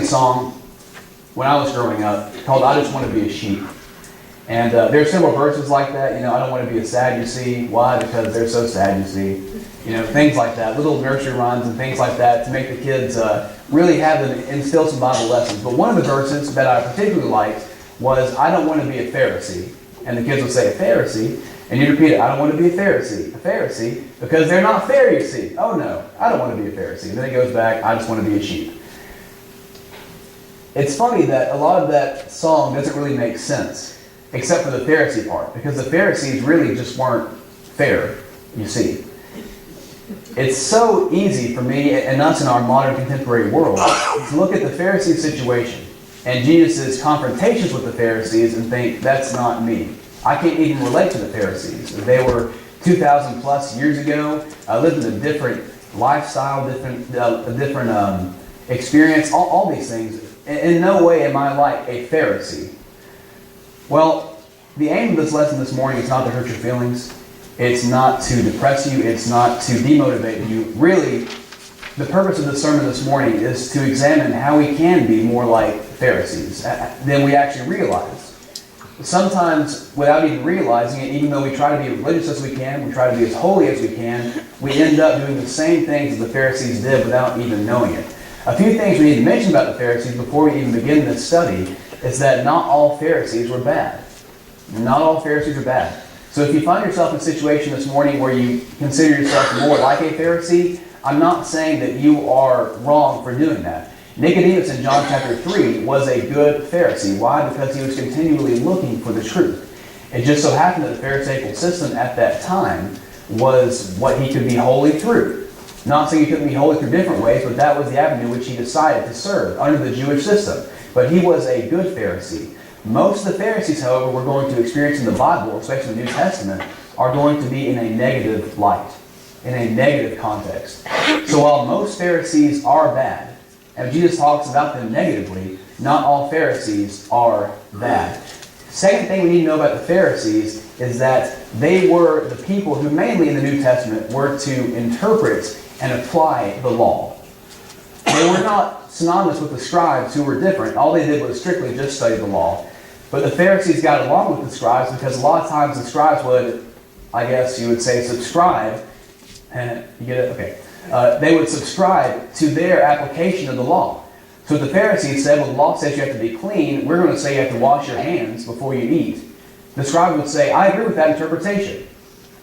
a song when I was growing up called "I Just Want to Be a Sheep." And there are several verses like that. I don't want to be a Sadducee. Why? Because they're so sad, you see. Things like that. Little nursery rhymes and things like that to make the kids really have them instill some Bible lessons. But one of the verses that I particularly liked was, "I don't want to be a Pharisee." And the kids would say, "A Pharisee?" And you'd repeat it, "I don't want to be a Pharisee, because they're not fair, you see." "Oh no, I don't want to be a Pharisee." And then it goes back, "I just want to be a sheep." It's funny that a lot of that song doesn't really make sense, except for the Pharisee part, because the Pharisees really just weren't fair, you see. It's so easy for me and us in our modern contemporary world to look at the Pharisee situation and Jesus' confrontations with the Pharisees and think, that's not me. I can't even relate to the Pharisees. They were 2,000 plus years ago, lived in a different lifestyle, different experience, all these things. In no way am I like a Pharisee. Well, the aim of this lesson this morning is not to hurt your feelings. It's not to depress you. It's not to demotivate you. Really, the purpose of the sermon this morning is to examine how we can be more like Pharisees than we actually realize. Sometimes, without even realizing it, even though we try to be religious as we can, we try to be as holy as we can, we end up doing the same things as the Pharisees did without even knowing it. A few things we need to mention about the Pharisees before we even begin this study is that not all Pharisees were bad. Not all Pharisees are bad. So if you find yourself in a situation this morning where you consider yourself more like a Pharisee, I'm not saying that you are wrong for doing that. Nicodemus in John chapter 3 was a good Pharisee. Why? Because he was continually looking for the truth. It just so happened that the Pharisaical system at that time was what he could be holy through. Not saying he couldn't be holy through different ways, but that was the avenue which he decided to serve under the Jewish system. But he was a good Pharisee. Most of the Pharisees, however, we're going to experience in the Bible, especially in the New Testament, are going to be in a negative light, in a negative context. So while most Pharisees are bad, and Jesus talks about them negatively, not all Pharisees are bad. Second thing we need to know about the Pharisees is that they were the people who mainly in the New Testament were to interpret and apply the law. They were not synonymous with the scribes who were different. All they did was strictly just study the law. But the Pharisees got along with the scribes because a lot of times the scribes would, I guess you would say, subscribe. And you get it? Okay. They would subscribe to their application of the law. So the Pharisees said, well, the law says you have to be clean. We're going to say you have to wash your hands before you eat. The scribe would say, I agree with that interpretation.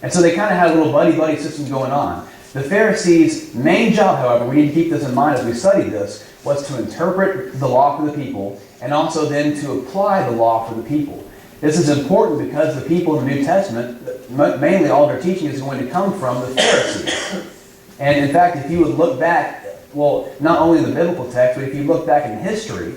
And so they kind of had a little buddy-buddy system going on. The Pharisees' main job, however, we need to keep this in mind as we study this, was to interpret the law for the people and also then to apply the law for the people. This is important because the people in the New Testament, mainly all their teaching is going to come from the Pharisees. And in fact, if you would look back, well, not only in the biblical text, but if you look back in history,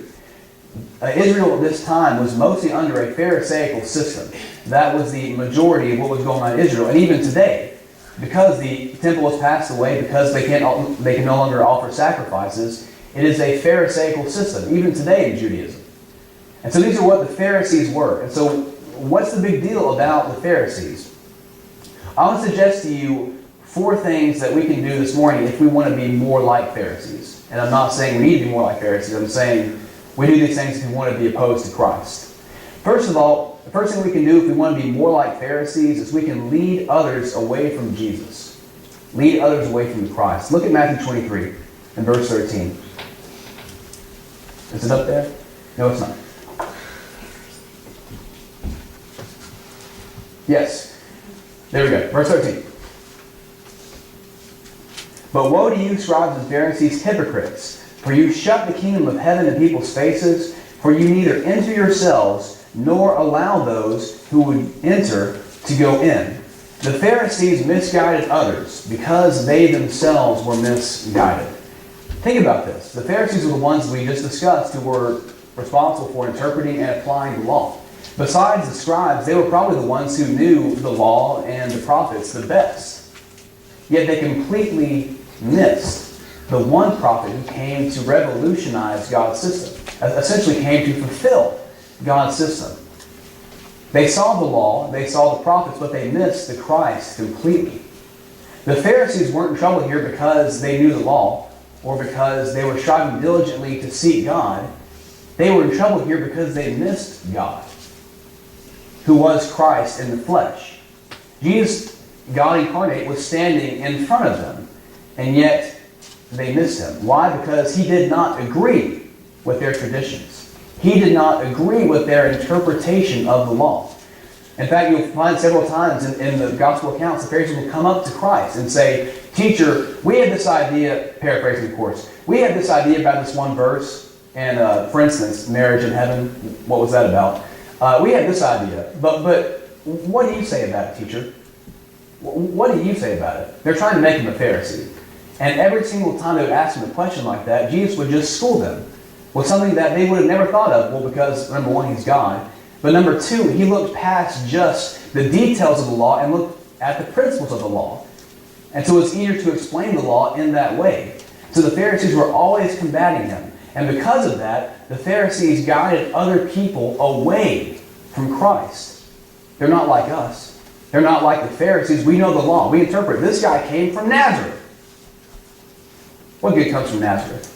Israel at this time was mostly under a Pharisaical system. That was the majority of what was going on in Israel. And even today, because the temple has passed away, because they can no longer offer sacrifices, it is a Pharisaical system, even today in Judaism. And so these are what the Pharisees were. And so what's the big deal about the Pharisees? I want to suggest to you 4 things that we can do this morning if we want to be more like Pharisees. And I'm not saying we need to be more like Pharisees. I'm saying we do these things if we want to be opposed to Christ. First of all, the first thing we can do if we want to be more like Pharisees is we can lead others away from Jesus. Lead others away from Christ. Look at Matthew 23 and verse 13. Is it up there? No, it's not. Yes. There we go. Verse 13. But woe to you, scribes and Pharisees, hypocrites! For you shut the kingdom of heaven in people's faces, for you neither enter yourselves, nor allow those who would enter to go in. The Pharisees misguided others because they themselves were misguided. Think about this. The Pharisees were the ones we just discussed who were responsible for interpreting and applying the law. Besides the scribes, they were probably the ones who knew the law and the prophets the best. Yet they completely missed the one prophet who came to revolutionize God's system, essentially came to fulfill God's system. They saw the law, they saw the prophets, but they missed the Christ completely. The Pharisees weren't in trouble here because they knew the law or because they were striving diligently to seek God. They were in trouble here because they missed God, who was Christ in the flesh. Jesus, God incarnate, was standing in front of them, and yet they missed him. Why? Because he did not agree with their traditions. He did not agree with their interpretation of the law. In fact, you'll find several times in the gospel accounts, the Pharisees will come up to Christ and say, "Teacher, we had this idea," paraphrasing of course, "we had this idea about this one verse, and for instance, marriage in heaven, what was that about? We had this idea, but what do you say about it, teacher? What do you say about it?" They're trying to make him a Pharisee. And every single time they would ask him a question like that, Jesus would just school them with something that they would have never thought of. Well, because number one, he's God. But number two, he looked past just the details of the law and looked at the principles of the law. And so it was easier to explain the law in that way. So the Pharisees were always combating him. And because of that, the Pharisees guided other people away from Christ. They're not like us. They're not like the Pharisees. We know the law. We interpret. This guy came from Nazareth. What good comes from Nazareth?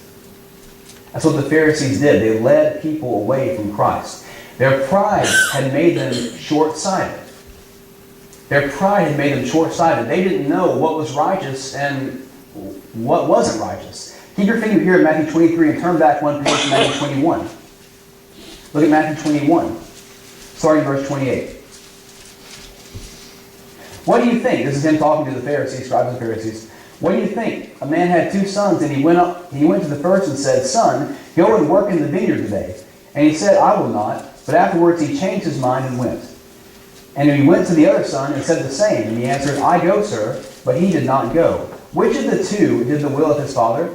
That's what the Pharisees did. They led people away from Christ. Their pride had made them short-sighted. Their pride had made them short-sighted. They didn't know what was righteous and what wasn't righteous. Keep your finger here in Matthew 23 and turn back one page to Matthew 21. Look at Matthew 21, starting verse 28. What do you think? This is him talking to the Pharisees, scribes and Pharisees. What do you think? A man had 2 sons, and he went to the first and said, "Son, go and work in the vineyard today." And he said, "I will not." But afterwards he changed his mind and went. And he went to the other son and said the same. And he answered, "I go, sir." But he did not go. Which of the 2 did the will of his father?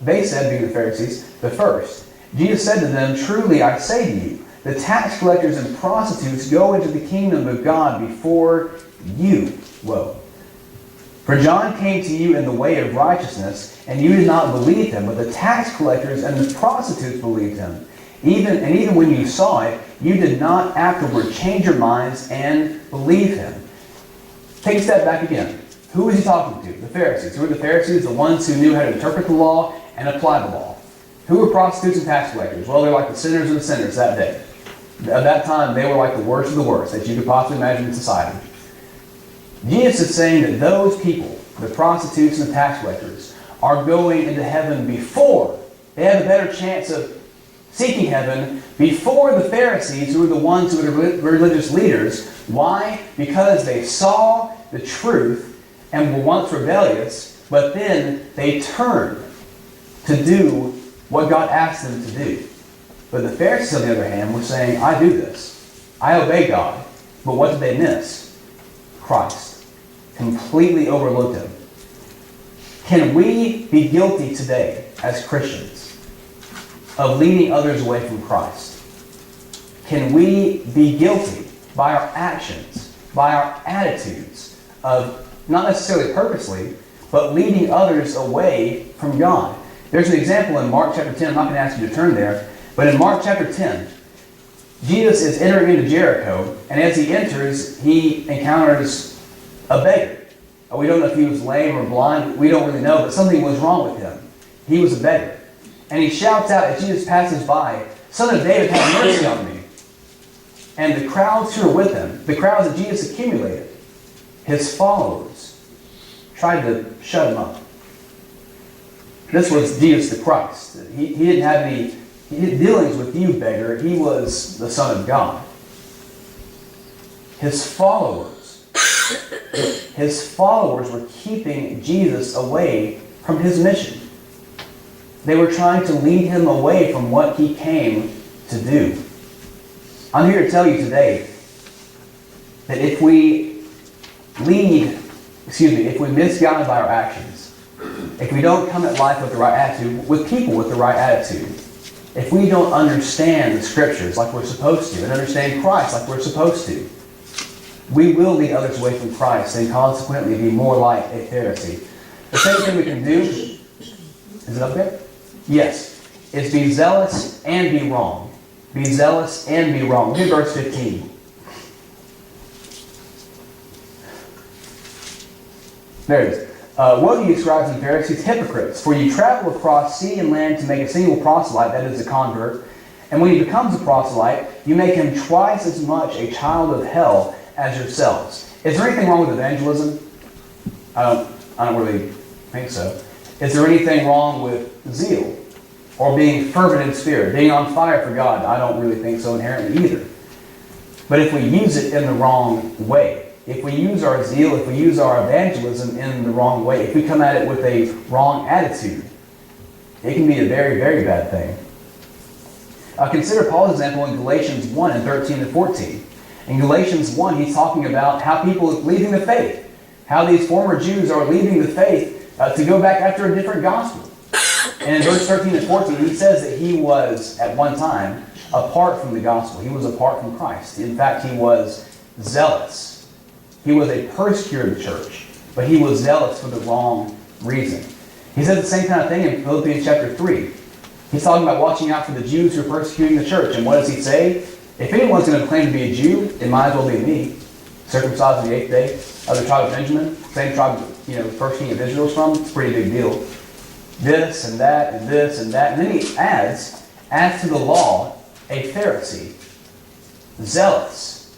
They said, being the Pharisees, "The first." Jesus said to them, "Truly I say to you, the tax collectors and prostitutes go into the kingdom of God before you." Whoa. "For John came to you in the way of righteousness, and you did not believe him, but the tax collectors and the prostitutes believed him. Even when you saw it, you did not afterward change your minds and believe him." Take a step back again. Who was he talking to? The Pharisees. Who were the Pharisees? The ones who knew how to interpret the law and apply the law. Who were prostitutes and tax collectors? Well, they're like the sinners of the sinners that day. At that time, they were like the worst of the worst that you could possibly imagine in society. Jesus is saying that those people, the prostitutes and the tax collectors, are going into heaven before. They have a better chance of seeking heaven before the Pharisees, who were the ones who were the religious leaders. Why? Because they saw the truth and were once rebellious, but then they turned to do what God asked them to do. But the Pharisees, on the other hand, were saying, "I do this. I obey God." But what did they miss? Christ. Completely overlooked him. Can we be guilty today as Christians of leading others away from Christ? Can we be guilty by our actions, by our attitudes of, not necessarily purposely, but leading others away from God? There's an example in Mark chapter 10. I'm not going to ask you to turn there, but in Mark chapter 10, Jesus is entering into Jericho, and as he enters, he encounters a beggar. We don't know if he was lame or blind. We don't really know, but something was wrong with him. He was a beggar. And he shouts out as Jesus passes by, "Son of David, have mercy on me." And the crowds who were with him, the crowds that Jesus accumulated, his followers, tried to shut him up. This was Jesus the Christ. He didn't have any dealings with you, beggar. He was the Son of God. His followers were keeping Jesus away from his mission. They were trying to lead him away from what he came to do. I'm here to tell you today that if we miss God by our actions, if we don't come at life with the right attitude, with people with the right attitude, if we don't understand the Scriptures like we're supposed to, and understand Christ like we're supposed to, we will lead others away from Christ and consequently be more like a Pharisee. The same thing we can do, is it up there? Yes, is be zealous and be wrong. Be zealous and be wrong. Look at verse 15. There it is. Woe to you, scribes and Pharisees, hypocrites, for you travel across sea and land to make a single proselyte, that is, a convert. And when he becomes a proselyte, you make him twice as much a child of hell as yourselves. Is there anything wrong with evangelism? I don't really think so. Is there anything wrong with zeal? Or being fervent in spirit, being on fire for God? I don't really think so inherently either. But if we use it in the wrong way, if we use our zeal, if we use our evangelism in the wrong way, if we come at it with a wrong attitude, it can be a very, very bad thing. Consider Paul's example in Galatians 1 and 13 and 14. In Galatians 1, he's talking about how people are leaving the faith, how these former Jews are leaving the faith to go back after a different gospel. And in verse 13 and 14, he says that he was, at one time, apart from the gospel. He was apart from Christ. In fact, he was zealous. He was a persecutor of the church, but he was zealous for the wrong reason. He said the same kind of thing in Philippians chapter 3. He's talking about watching out for the Jews who are persecuting the church. And what does he say? If anyone's going to claim to be a Jew, it might as well be me. Circumcised on the 8th day, of the tribe of Benjamin, same tribe, first king of Israel's from. It's a pretty big deal. This and that and this and that. And then he adds to the law, a Pharisee. Zealous.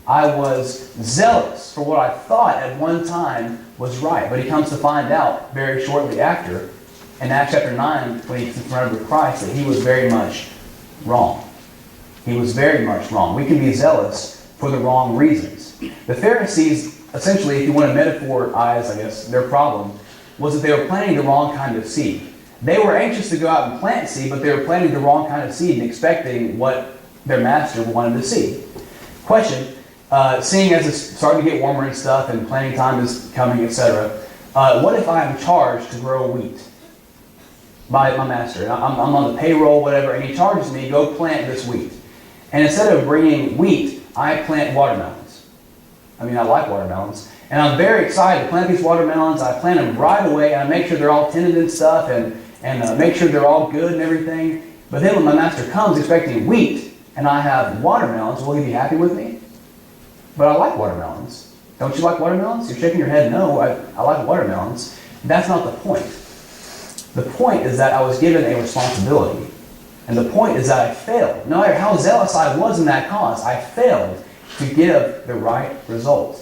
I was zealous for what I thought at one time was right. But he comes to find out very shortly after, in Acts chapter 9, when he's confronted with Christ, that he was very much wrong. He was very much wrong. We can be zealous for the wrong reasons. The Pharisees, essentially, if you want to metaphorize, I guess, their problem, was that they were planting the wrong kind of seed. They were anxious to go out and plant seed, but they were planting the wrong kind of seed and expecting what their master wanted to see. Question, seeing as it's starting to get warmer and stuff and planting time is coming, etc., what if I am charged to grow wheat by my master? I'm on the payroll, whatever, and he charges me, go plant this wheat. And instead of bringing wheat, I plant watermelons. I like watermelons. And I'm very excited to plant these watermelons. I plant them right away, and I make sure they're all tended and stuff, and make sure they're all good and everything. But then when my master comes expecting wheat, and I have watermelons, will he be happy with me? But I like watermelons. Don't you like watermelons? You're shaking your head, no, I like watermelons. That's not the point. The point is that I was given a responsibility. And the point is that I failed. No matter how zealous I was in that cause, I failed to give the right result.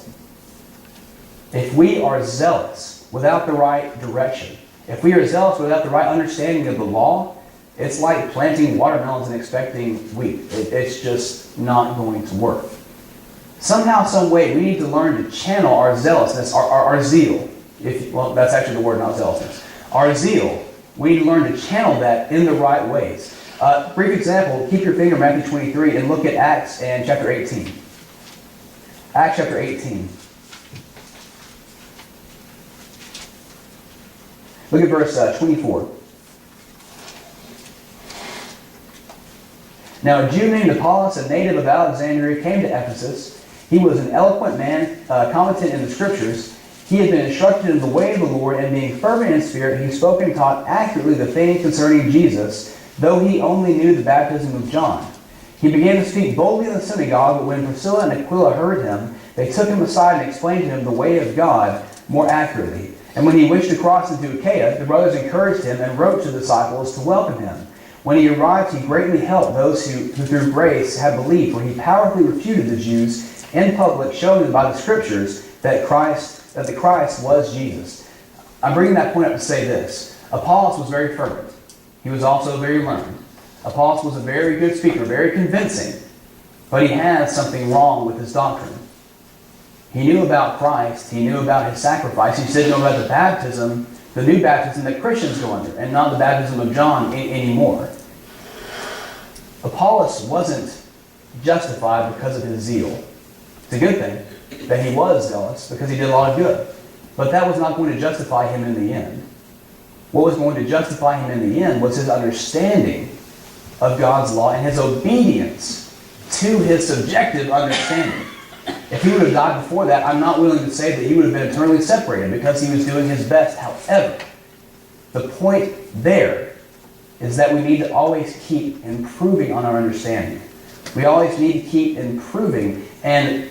If we are zealous without the right direction, if we are zealous without the right understanding of the law, it's like planting watermelons and expecting wheat. It's just not going to work. Somehow, some way, we need to learn to channel our zealousness, our zeal. That's actually the word, not zealousness. Our zeal, we need to learn to channel that in the right ways. Brief example, keep your finger in Matthew 23 and look at Acts and chapter 18. Acts chapter 18. Look at verse 24. Now a Jew named Apollos, a native of Alexandria, came to Ephesus. He was an eloquent man, competent in the Scriptures. He had been instructed in the way of the Lord, and being fervent in spirit, he spoke and taught accurately the things concerning Jesus, though he only knew the baptism of John. He began to speak boldly in the synagogue, but when Priscilla and Aquila heard him, they took him aside and explained to him the way of God more accurately. And when he wished to cross into Achaia, the brothers encouraged him and wrote to the disciples to welcome him. When he arrived, he greatly helped those who through grace had believed, for he powerfully refuted the Jews in public, showing them by the Scriptures that the Christ was Jesus. I'm bringing that point up to say this. Apollos was very fervent. He was also very learned. Apollos was a very good speaker, very convincing, but he had something wrong with his doctrine. He knew about Christ. He knew about his sacrifice. He didn't know about the baptism, the new baptism that Christians go under, and not the baptism of John anymore. Apollos wasn't justified because of his zeal. It's a good thing that he was zealous because he did a lot of good. But that was not going to justify him in the end. What was going to justify him in the end was his understanding of God's law and his obedience to his subjective understanding. If he would have died before that, I'm not willing to say that he would have been eternally separated because he was doing his best. However, the point there is that we need to always keep improving on our understanding. We always need to keep improving and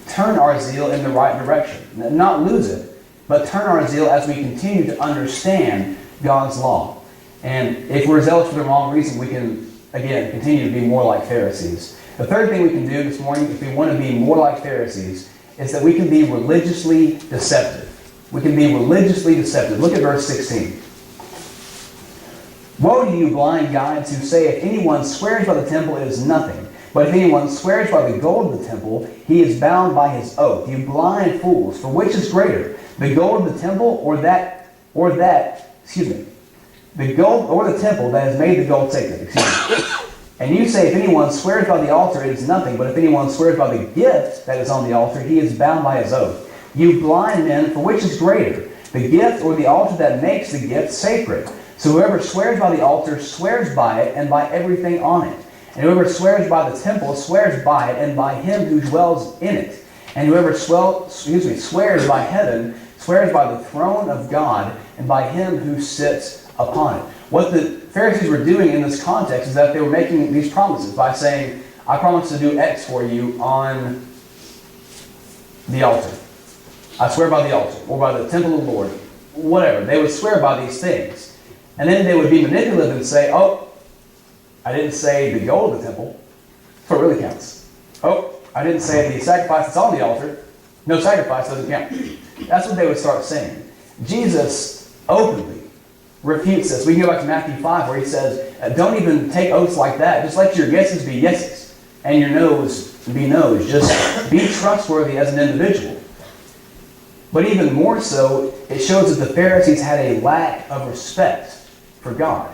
turn our zeal in the right direction. Not lose it, but turn our zeal as we continue to understand God's law. And if we're zealous for the wrong reason, we can, again, continue to be more like Pharisees. The third thing we can do this morning, if we want to be more like Pharisees, is that we can be religiously deceptive. We can be religiously deceptive. Look at verse 16. Woe to you, blind guides, who say, if anyone swears by the temple, it is nothing. But if anyone swears by the gold of the temple, he is bound by his oath. You blind fools, for which is greater, the gold of the temple the gold or the temple that has made the gold sacred? And you say, if anyone swears by the altar, it is nothing. But if anyone swears by the gift that is on the altar, he is bound by his oath. You blind men, for which is greater, the gift or the altar that makes the gift sacred? So whoever swears by the altar swears by it and by everything on it. And whoever swears by the temple swears by it and by him who dwells in it. And whoever swears by heaven swears by the throne of God and by him who sits upon it. What the Pharisees were doing in this context is that they were making these promises by saying, I promise to do X for you on the altar. I swear by the altar, or by the temple of the Lord, whatever. They would swear by these things. And then they would be manipulative and say, oh, I didn't say the gold of the temple. That's what really counts. Oh, I didn't say the sacrifice that's on the altar. No sacrifice doesn't count. That's what they would start saying. Jesus openly refutes this. We can go back to Matthew 5 where he says, don't even take oaths like that. Just let your yeses be yeses and your no's be no's. Just be trustworthy as an individual. But even more so, it shows that the Pharisees had a lack of respect for God.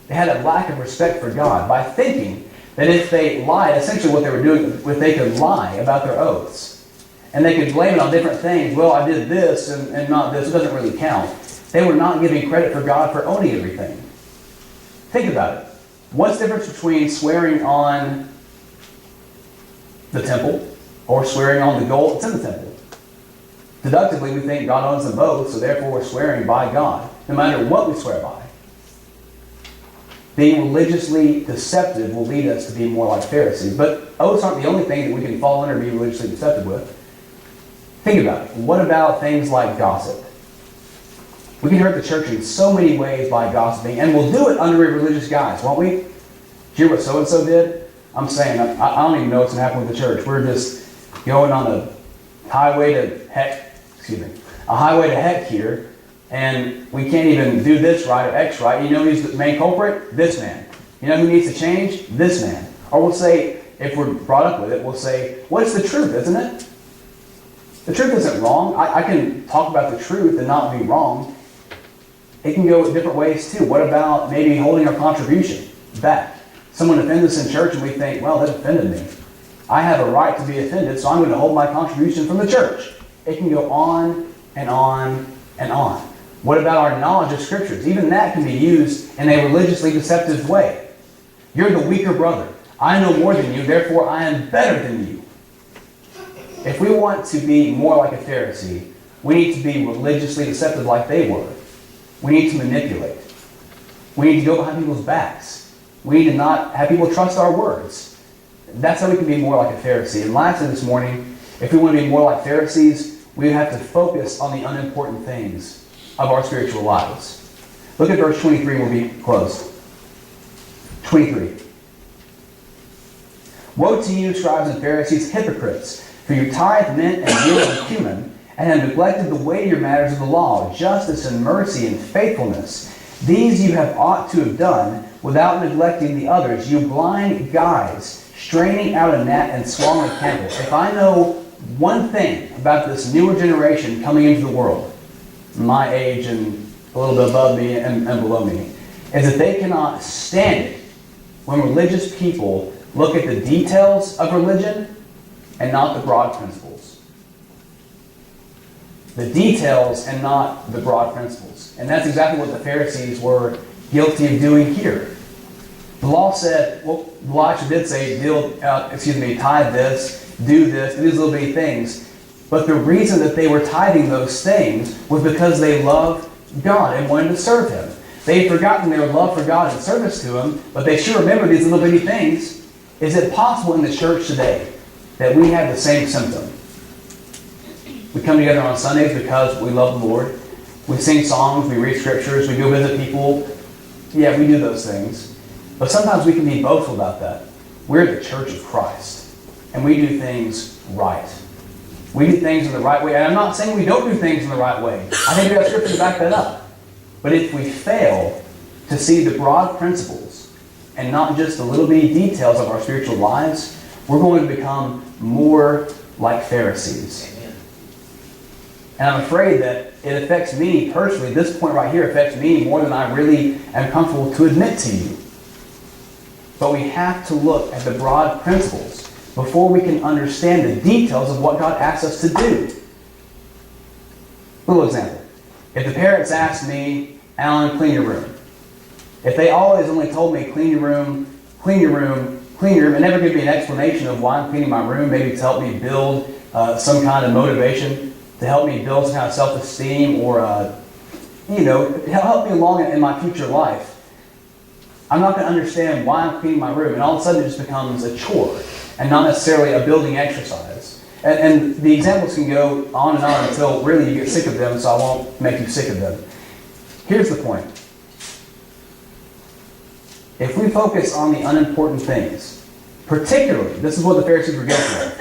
They had a lack of respect for God by thinking that if they lied, essentially what they were doing, if they could lie about their oaths, and they could blame it on different things. Well, I did this and not this. It doesn't really count. They were not giving credit for God for owning everything. Think about it. What's the difference between swearing on the temple or swearing on the gold that's in the temple? Deductively, we think God owns them both, so therefore we're swearing by God, no matter what we swear by. Being religiously deceptive will lead us to be more like Pharisees. But oaths aren't the only thing that we can fall under and be religiously deceptive with. Think about it. What about things like gossip? We can hurt the church in so many ways by gossiping, and we'll do it under a religious guise, won't we? Did you hear what so-and-so did? I'm saying, I don't even know what's going to happen with the church. We're just going on a highway to heck here, and we can't even do this right or X right. You know who's the main culprit? This man. You know who needs to change? This man. Or we'll say, if we're brought up with it, we'll say, what's the truth, isn't it? The truth isn't wrong. I can talk about the truth and not be wrong. It can go different ways too. What about maybe holding our contribution back? Someone offends us in church and we think, well, that offended me. I have a right to be offended, so I'm going to hold my contribution from the church. It can go on and on and on. What about our knowledge of scriptures? Even that can be used in a religiously deceptive way. You're the weaker brother. I know more than you, therefore I am better than you. If we want to be more like a Pharisee, we need to be religiously deceptive like they were. We need to manipulate. We need to go behind people's backs. We need to not have people trust our words. That's how we can be more like a Pharisee. And lastly this morning, if we want to be more like Pharisees, we have to focus on the unimportant things of our spiritual lives. Look at verse 23 and we'll be closed. 23. Woe to you, scribes and Pharisees, hypocrites! For you tithe mint and dill and cumin, and have neglected the weightier matters of the law, justice and mercy and faithfulness. These you have ought to have done, without neglecting the others. You blind guides, straining out a gnat and swallowing a camel. If I know one thing about this newer generation coming into the world, my age and a little bit above me and below me, is that they cannot stand it when religious people look at the details of religion and not the broad principles. The details and not the broad principles. And that's exactly what the Pharisees were guilty of doing here. The law said, well, the law actually did say, tithe this, do this, do these little bitty things. But the reason that they were tithing those things was because they loved God and wanted to serve Him. They had forgotten their love for God and service to Him, but they sure remember these little bitty things. Is it possible in the church today that we have the same symptom? We come together on Sundays because we love the Lord. We sing songs, we read scriptures, we go visit people. Yeah, we do those things. But sometimes we can be boastful about that. We're the church of Christ, and we do things right. We do things in the right way. And I'm not saying we don't do things in the right way. I think we have scripture to back that up. But if we fail to see the broad principles and not just the little bitty details of our spiritual lives, we're going to become more like Pharisees. Amen. And I'm afraid that it affects me personally. This point right here affects me more than I really am comfortable to admit to you. But we have to look at the broad principles before we can understand the details of what God asks us to do. Little example. If the parents asked me, Alan, clean your room. If they always only told me, clean your room, clean your room, clean your room, and never give me an explanation of why I'm cleaning my room, maybe to help me build some kind of motivation, to help me build some kind of self-esteem, or help me along in my future life, I'm not going to understand why I'm cleaning my room, and all of a sudden it just becomes a chore and not necessarily a building exercise. And the examples can go on and on until really you get sick of them, so I won't make you sick of them. Here's the point. If we focus on the unimportant things, particularly, this is what the Pharisees were guilty of.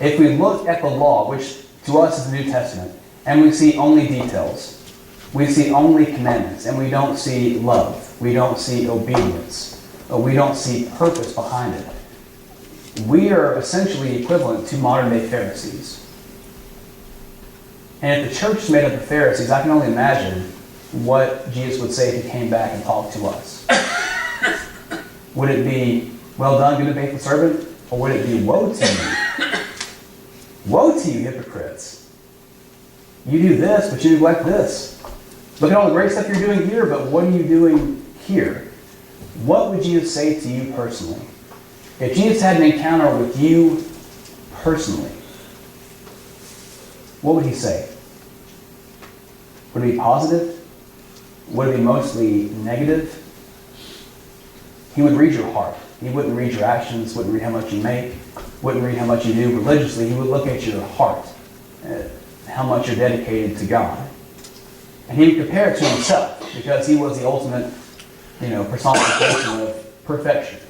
If we look at the law, which to us is the New Testament, and we see only details, we see only commandments, and we don't see love, we don't see obedience, we don't see purpose behind it, we are essentially equivalent to modern-day Pharisees. And if the church is made up of Pharisees, I can only imagine what Jesus would say if he came back and talked to us. Would it be, well done, good and faithful servant? Or would it be, woe to you? Woe to you, hypocrites. You do this, but you neglect this. Look at all the great stuff you're doing here, but what are you doing here? What would Jesus say to you personally? If Jesus had an encounter with you personally, what would he say? Would it be positive? Would it be mostly negative? He would read your heart. He wouldn't read your actions, wouldn't read how much you make, wouldn't read how much you do religiously. He would look at your heart, how much you're dedicated to God. And he would compare it to himself, because he was the ultimate, personification of perfection.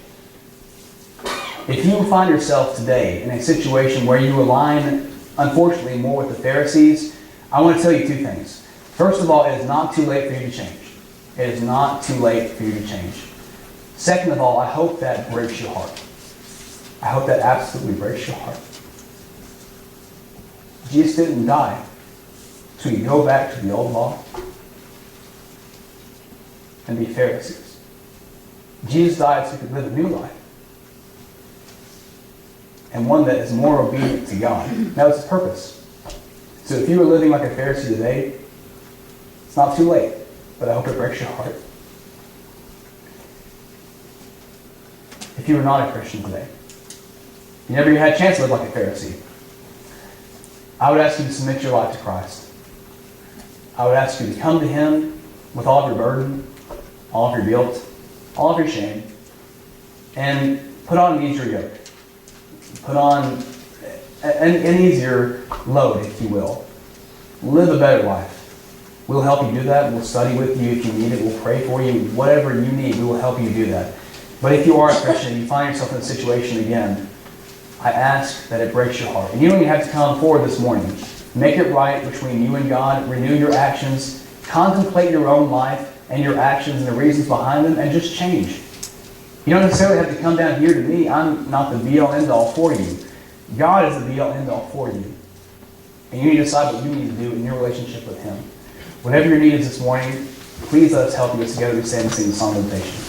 If you find yourself today in a situation where you align, unfortunately, more with the Pharisees, I want to tell you two things. First of all, it is not too late for you to change. It is not too late for you to change. Second of all, I hope that breaks your heart. I hope that absolutely breaks your heart. Jesus didn't die so you go back to the old law and be Pharisees. Jesus died so you could live a new life, and one that is more obedient to God. That was his purpose. So if you are living like a Pharisee today, it's not too late, but I hope it breaks your heart. If you are not a Christian today, you never had a chance to live like a Pharisee, I would ask you to submit your life to Christ. I would ask you to come to him with all of your burden, all of your guilt, all of your shame, and put on an easier yoke. Put on an easier load, if you will. Live a better life. We'll help you do that. We'll study with you if you need it. We'll pray for you. Whatever you need, we will help you do that. But if you are a Christian and you find yourself in a situation again, I ask that it breaks your heart. And you don't even have to come forward this morning. Make it right between you and God. Renew your actions. Contemplate your own life and your actions and the reasons behind them, and just change. You don't necessarily have to come down here to me. I'm not the be-all, end-all for you. God is the be-all, end-all for you. And you need to decide what you need to do in your relationship with him. Whatever your need is this morning, please let us help you together to stand and sing the song of invitation.